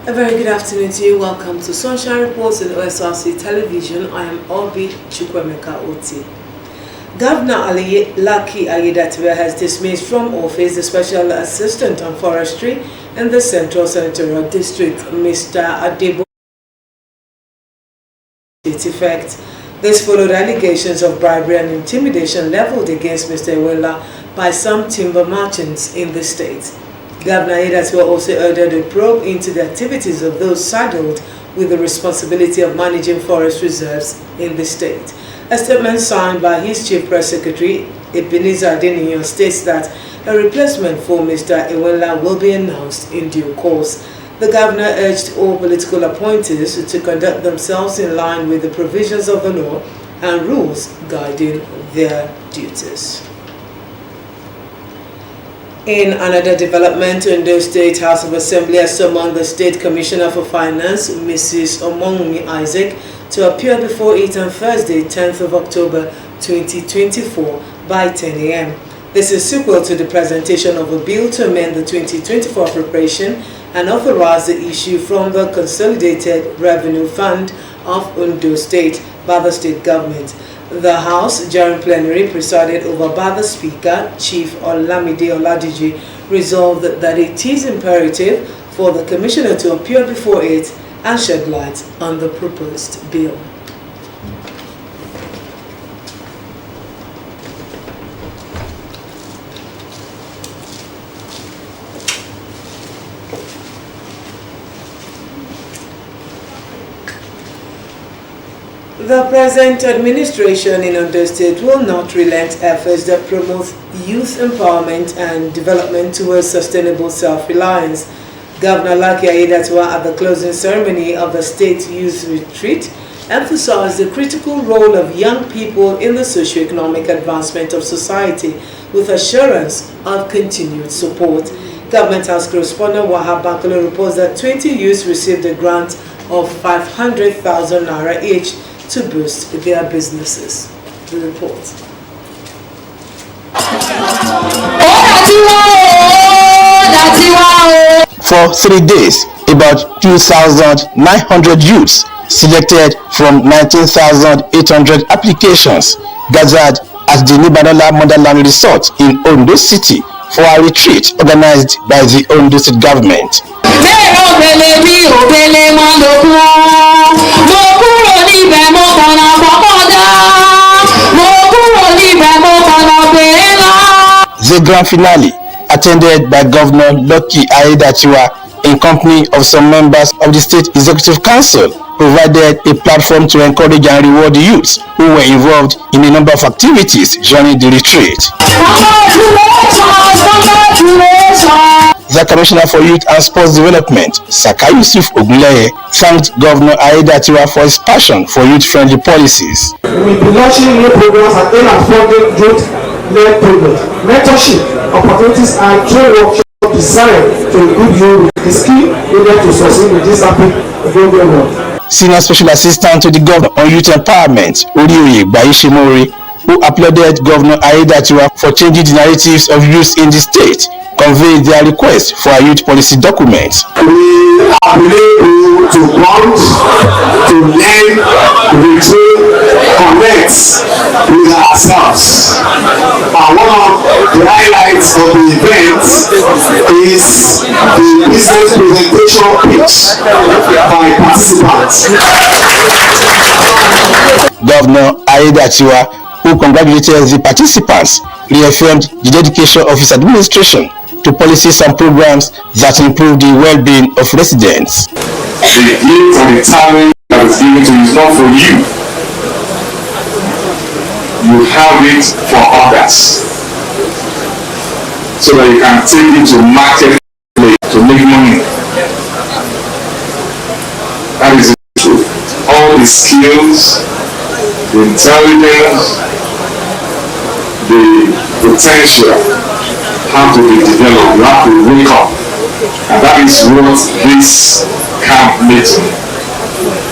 A very good afternoon to you. Welcome to Sunshine Reports on Osrc Television. I am Obi Chukwemeka Oti. Governor Lucky Aiyedatiwa has dismissed from office the Special Assistant on Forestry in the Central Senatorial District, Mr. Adebo. Its effect. This followed allegations of bribery and intimidation leveled against Mr. Iwenla by some timber merchants in the state. Governor Aiyedatiwa also ordered a probe into the activities of those saddled with the responsibility of managing forest reserves in the state. A statement signed by his Chief Press Secretary, Ebenezer Adeniyi, states that a replacement for Mr. Iwenla will be announced in due course. The governor urged all political appointees to conduct themselves in line with the provisions of the law and rules guiding their duties. In another development, Ondo State House of Assembly has summoned the State Commissioner for Finance, Mrs. Omongumi Isaac, to appear before it on Thursday, 10th of October 2024 by 10 a.m. This is sequel to the presentation of a bill to amend the 2024 appropriation and authorize the issue from the Consolidated Revenue Fund of Ondo State by the state government. The House, during plenary presided over by the Speaker, Chief Olamide Oladiji, resolved that it is imperative for the Commissioner to appear before it and shed light on the proposed bill. The present administration in Ondo State will not relent efforts that promote youth empowerment and development towards sustainable self-reliance. Governor Lucky Aiyedatiwa, at the closing ceremony of the State Youth Retreat, emphasized the critical role of young people in the socio-economic advancement of society, with assurance of continued support. Government House correspondent Wahab Bankole reports that 20 youths received a grant of 500,000 naira each to boost their businesses. The report. For 3 days, about 2,900 youths selected from 19,800 applications gathered at the Nibanola Motherland Resort in Ondo City for a retreat organized by the Ondo State government. The grand finale, attended by Governor Lucky Aiyedatiwa in company of some members of the State Executive Council, provided a platform to encourage and reward the youths who were involved in a number of activities during the retreat. The Commissioner for Youth and Sports Development, Saka Yusuf Ogunleye, thanked Governor Aiyedatiwa for his passion for youth-friendly policies. We will be launching new programs and aim-at-funded youth-led programs, mentorship opportunities, and trade workshops designed to equip you with the skill needed to succeed in this rapid global world. Senior Special Assistant to the Governor on Youth Empowerment, Orioye Bayishemori, who applauded Governor Aiyedatiwa for changing the narratives of youth in the state, conveyed their request for a youth policy document. We are able to bond, to learn, retrain, connect with ourselves. And one of the highlights of the event is the business presentation pitch by participants. Governor Aiyedatiwa, who congratulated the participants, reaffirmed the dedication of his administration to policies and programs that improve the well-being of residents. The gift and the talent that is given to you is not for you. You have it for others, so that you can take it to market to make money. That is the truth. All the skills, the intelligence, the potential have to be developed. You have to wake up, and that is what this camp meeting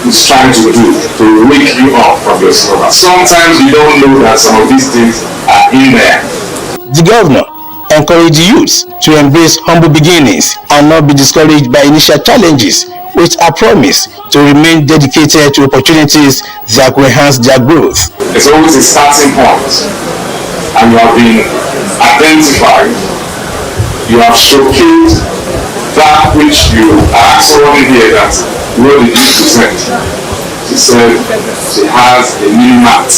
is trying to do, to wake you up from your slumber. Sometimes you don't know that some of these things are in there. The governor encouraged youths to embrace humble beginnings and not be discouraged by initial challenges which are promised to remain dedicated to opportunities that will enhance their growth. There's always a starting point, and you have been identified. You have showcased that which you asked someone here that what did you present? She said she has a mini mat.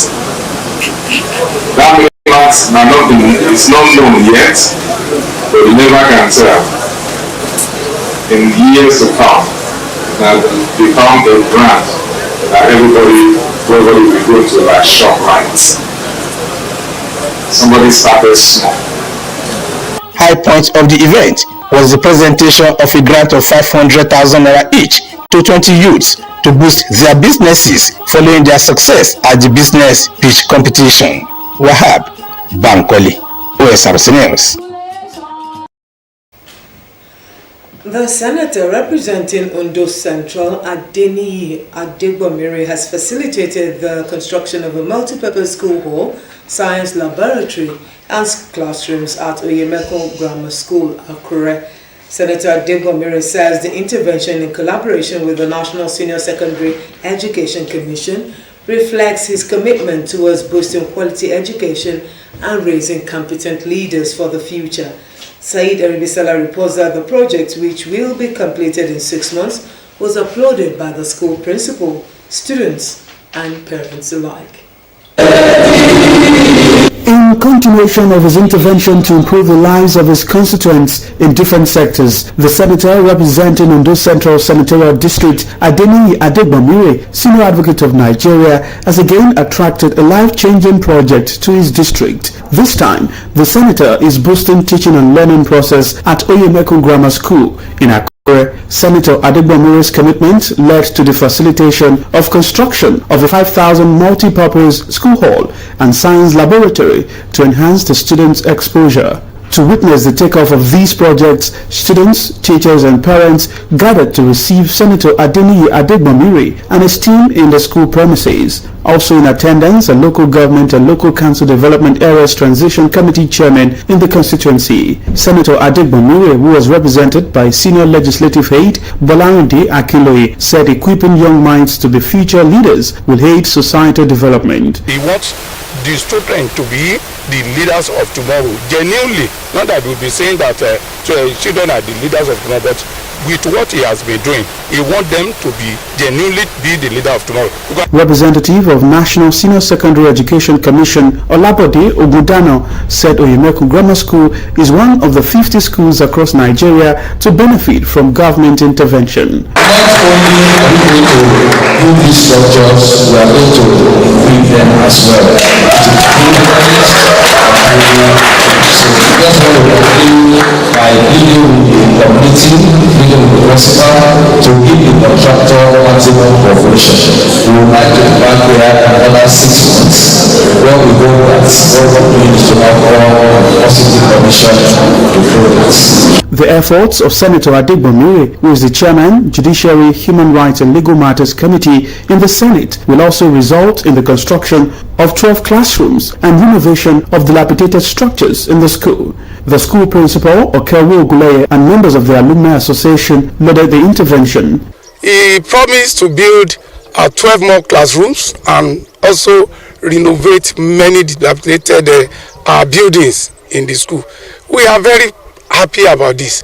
That mini mat is not known yet, but you never can tell. In years to come, that become a brand that everybody will go to like shop lights. Somebody started small. High point of the event was the presentation of a grant of 500,000 naira each to 20 youths to boost their businesses following their success at the business pitch competition. Wahab Bankole, Osrc News. The senator representing Ondo Central, Adeniyi Adegbomire, has facilitated the construction of a multi-purpose school hall, science laboratory, and classrooms at Oyemekun Grammar School, Akure. Senator Adegbomire says the intervention in collaboration with the National Senior Secondary Education Commission reflects his commitment towards boosting quality education and raising competent leaders for the future. Said Aribisala reports that the project, which will be completed in 6 months, was applauded by the school principal, students, and parents alike. In continuation of his intervention to improve the lives of his constituents in different sectors, the senator representing Ondo Central Senatorial District, Adeniyi Adegbomire, Senior Advocate of Nigeria, has again attracted a life-changing project to his district. This time, the senator is boosting teaching and learning process at Oyemekun Grammar School in Akure. Senator Adegbomire's commitment led to the facilitation of construction of a 5,000 multi-purpose school hall and science laboratory to enhance the students' exposure. To witness the takeoff of these projects, students, teachers and parents gathered to receive Senator Adeniyi Adegbomire and his team in the school premises. Also in attendance are local government and local council development areas transition committee chairman in the constituency. Senator Adegbomire, who was represented by senior legislative aide Bolarinde Akinloye, said equipping young minds to be future leaders will aid societal development. He wants the children to be the leaders of tomorrow, genuinely. Not that we'll be saying that children are the leaders of tomorrow, but with what he has been doing, he wants them to be genuinely be the leader of tomorrow. Representative of National Senior Secondary Education Commission, Olabode Ogudano, said Oyemekun Grammar School is one of the 50 schools across Nigeria to benefit from government intervention. Not only are we going to do these structures, we are going to bring them as well. So that's what we are doing by dealing with the community, dealing with the principal, to give the contractor maximum cooperation. We would like to back there another 6 months. When we go that, what we need to have all positive permission to do this. The efforts of Senator Adegbomire, who is the chairman, Judiciary, Human Rights and Legal Matters Committee in the Senate, will also result in the construction of 12 classrooms and renovation of dilapidated structures in the school. The school principal, Okewu Oguleye, and members of the Alumni Association led the intervention. He promised to build 12 more classrooms and also renovate many dilapidated buildings in the school. We are very happy about this.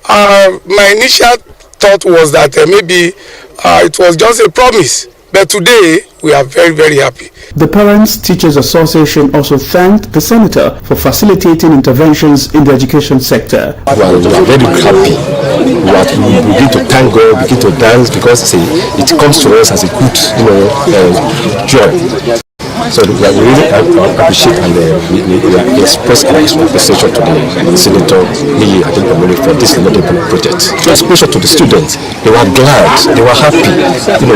My initial thought was that maybe it was just a promise, but today we are very, very happy. The Parents Teachers Association also thanked the senator for facilitating interventions in the education sector. Well, we are very happy. We begin to thank God, begin to dance, because it comes to us as a good, joy. So we really appreciate and we express our appreciation to the Senator Adeniyi Adegbomire for this laudable project. To expression to the students, they were glad, they were happy,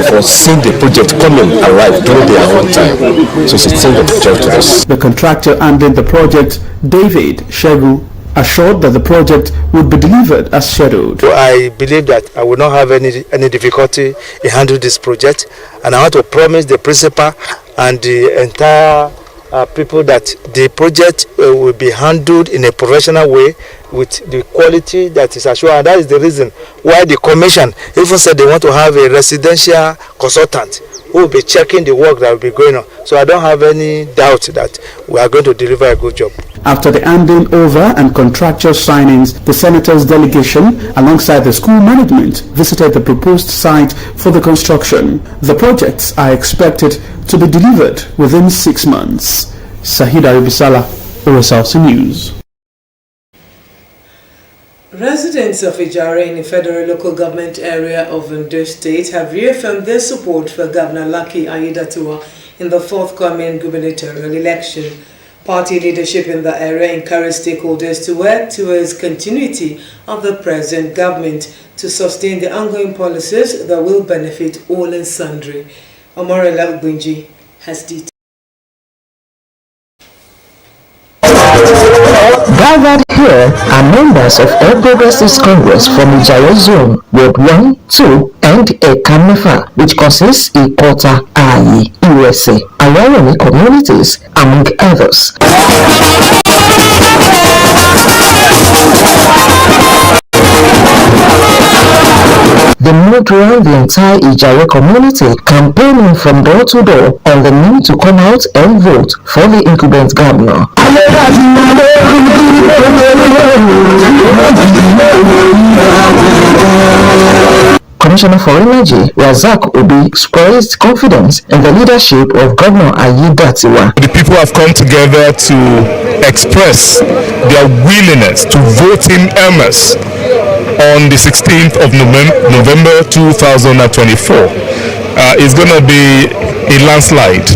for seeing the project coming alive during their own time. So it's a thing of joy to us. The contractor handling the project, David Shegu, assured that the project would be delivered as scheduled. I believe that I will not have any difficulty in handling this project, and I want to promise the principal and the entire people that the project will be handled in a professional way, with the quality that is assured. And that is the reason why the commission even said they want to have a residential consultant who will be checking the work that will be going on. So I don't have any doubt that we are going to deliver a good job. After the handing over and contractual signings, the Senator's delegation, alongside the school management, visited the proposed site for the construction. The projects are expected to be delivered within 6 months. Sahida Ibisala, Osrc News. Residents of Ijare in the federal local government area of Ondo State have reaffirmed their support for Governor Lucky Aiyedatiwa in the forthcoming gubernatorial election. Party leadership in the area encouraged stakeholders to work towards continuity of the present government to sustain the ongoing policies that will benefit all and sundry. Omorela Ubunji has details. Gathered here are members of All Progressives Congress from Ijare Zone, Ward 1, 2, and Ekamefa, which consists Ikota, Ayi, USA, Awaroni communities, among others. They moved around the entire Ijare community, campaigning from door to door on the need to come out and vote for the incumbent governor. Commissioner for Energy, Razak Obi, expressed confidence in the leadership of Governor Aiyedatiwa. The people have come together to express their willingness to vote in earnest on the 16th of November 2024. It's going to be a landslide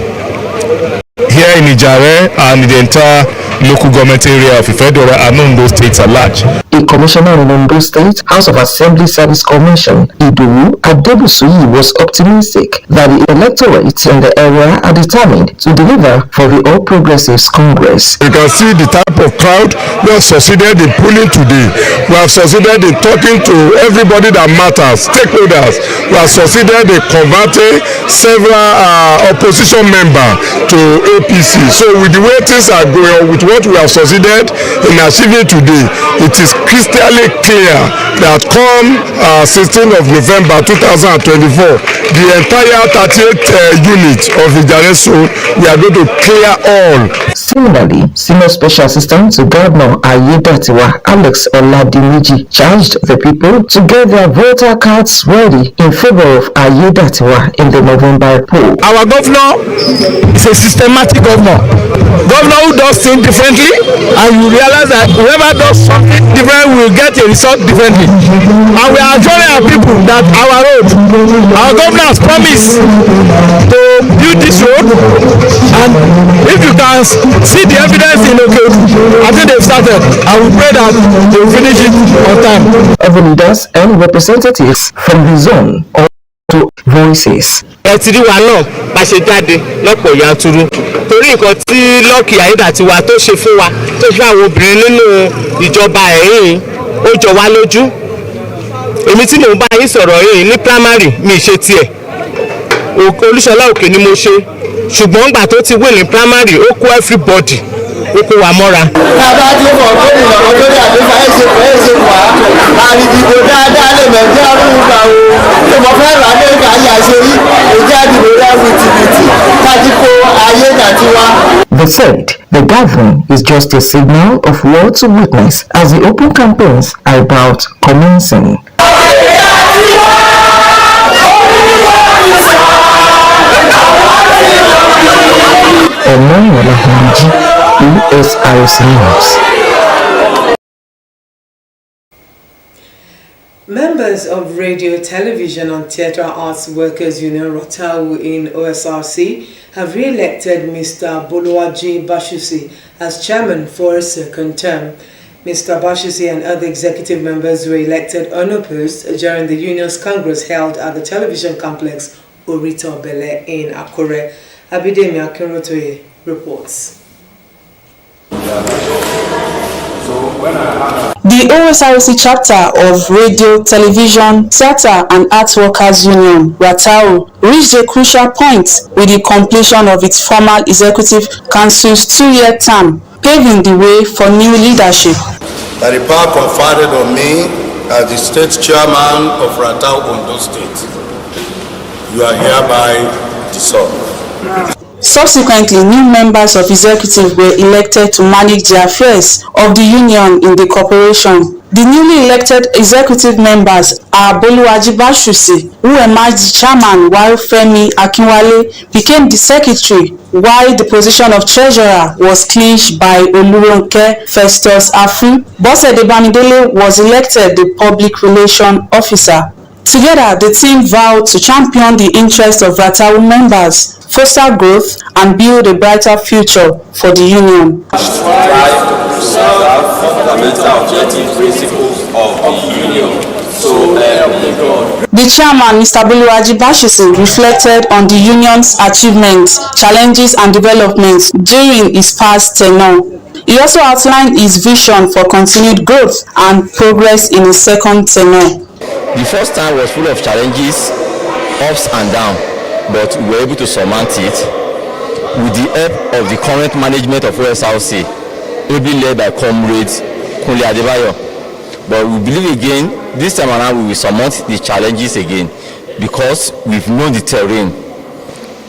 here in Ijare and the entire local government area of Ifedora and Ondo states at large. A commissioner in Ondo State House of Assembly Service Commission, Idowu Adebusuyi, was optimistic that the electorate in the area are determined to deliver for the All Progressives Congress. You can see the type of crowd we have succeeded in pulling today. We have succeeded in talking to everybody that matters, stakeholders. We have succeeded in converting several opposition members to APC. So with the way things are going on, with what we have succeeded in achieving today, it is crystal clear that come 16th of November 2024, the entire 38 unit of Ijare Zone, we are going to clear all. Similarly, Senior Special Assistant to Governor Aiyedatiwa, Alex Oladimiji, charged the people to get their voter cards ready in favor of Aiyedatiwa in the November poll. Our governor is a systematic governor. Governor who does things differently, and you realize that whoever does something different will get a result differently. And we are assuring our people that our governor has promised to build this road, and if you can see the evidence in Okeodu, I think they've started. I will pray that they will finish it on time. Other leaders and representatives from the zone also voices. Ẹ ti rí wa náà bá ṣe jáde lọ́pọ̀ yanturu torí nǹkan tí Lucky Aiyedatiwa tó ṣe fún wa tó ṣe àwọn obìnrin nínú ìjọba ẹ̀yìn ó jọ wá lójú. Èmi tí mò ń bá yín sọ̀rọ̀ yìí ní primary mi ṣe tiẹ̀ Olúṣọlá Òkè ni mo ṣe ṣùgbọ́n ìgbà tó ti wé ní primary ó kó everybody ó kó wa mọ́ra. Bàbá tí mo kó ìlọ́wọ́ tó dé àdéfà ẹ̀ṣẹ̀ wá àrídìbò dáadáa lè mẹ̀jẹ̀ ọdún gbà o. Tí mo fẹ́ rà ní ìgbà yà ṣe rí èjì àdìbò rẹ̀ wìtìwìtì kájí kó Aiyedatiwa. They said the gathering is just a signal of what to witness as the open campaigns are about commencing. Osrc News. Members of Radio, Television and Theatre Arts Workers Union Rotawu in OSRC have re-elected Mr. Boluwaji Bashusi as chairman for a second term. Mr. Bashusi and other executive members were elected unopposed during the union's congress held at the television complex Orita Bele in Akure. Abidemi Akinrotoye reports. The OSRC chapter of Radio, Television, Theatre and Art Workers Union, Ratau, reached a crucial point with the completion of its former Executive Council's 2-year term, paving the way for new leadership. that the power conferred on me as the state chairman of Ratau Ondo State, you are hereby dissolved. Subsequently, new members of executive were elected to manage the affairs of the union in the corporation. The newly elected executive members are Boluwaji Bashusi, who emerged chairman, while Femi Akinwale became the secretary, while the position of treasurer was clinched by Oluronke Festus Afu. Bosede Bamidele was elected the public relations officer. Together, the team vowed to champion the interests of Ratau members, foster growth, and build a brighter future for the union. Strive to preserve fundamental objective principles of the union. So help me God. The chairman, Mr. Boluwaji Bashusi, reflected on the union's achievements, challenges, and developments during his past tenure. He also outlined his vision for continued growth and progress in his second tenure. The first time was full of challenges, ups and downs, but we were able to surmount it with the help of the current management of Osrc, ably led by comrades Kunle Adebayo. But we believe again, this time around we will surmount the challenges again because we've known the terrain.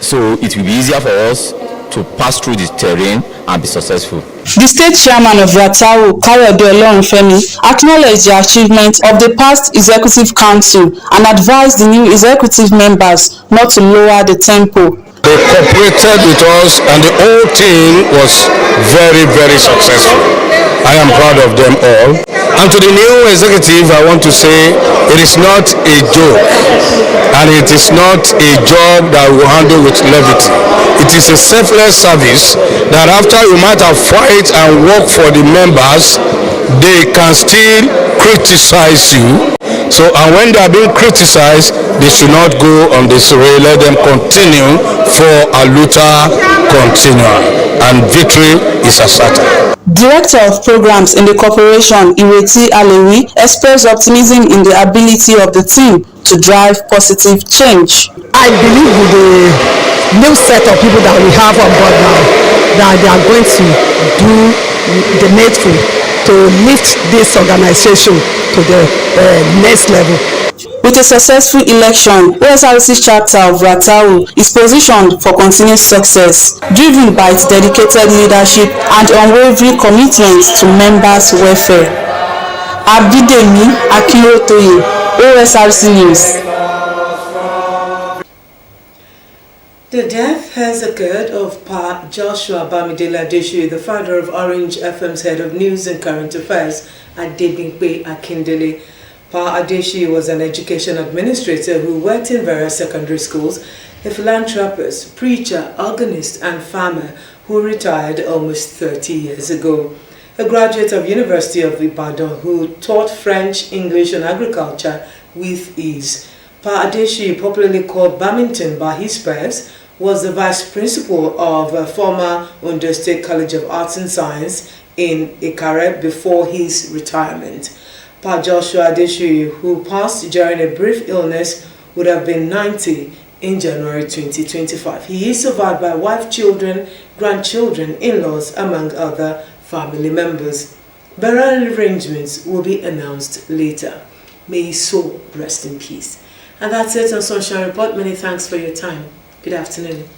So it will be easier for us to pass through the terrain and be successful. The state chairman of Ratau, Kayode Olorunfemi, acknowledged the achievements of the past executive council and advised the new executive members not to lower the tempo. They cooperated with us and the whole team was very, very successful. I am proud of them all. And to the new executive, I want to say it is not a joke and it is not a job that we handle with levity. It is a selfless service that after you might have fight and work for the members, they can still criticize you. So, and when they are being criticized, they should not go on this rail. Let them continue for a luta continua, and victory is asserted. Director of Programs in the corporation, Ireti Alewi, expressed optimism in the ability of the team to drive positive change. I believe with the new set of people that we have on board now, that they are going to do the needful to lift this organization to the next level. With a successful election, Osrc chapter of Ratau is positioned for continued success, driven by its dedicated leadership and unwavering commitment to members' welfare. Abidemi Akinrotoye, Osrc News. The death has occurred of Pa Joshua Bamidele Adeshoye, the founder of Orange FM's head of news and current affairs, Adebimpe Akindele. Pa Adeshoye was an education administrator who worked in various secondary schools, a philanthropist, preacher, organist, and farmer who retired almost 30 years ago. A graduate of University of Ibadan who taught French, English, and agriculture with ease. Pa Adeshoye, popularly called Bamington by his peers, was the vice principal of former Ondo State College of Arts and Science in Ikare before his retirement. Pa Joshua Adeshoye, who passed during a brief illness, would have been 90 in January 2025. He is survived by wife, children, grandchildren, in-laws, among other family members. Burial arrangements will be announced later. May his soul rest in peace. And that's it on Sunshine Report. Many thanks for your time. Good afternoon.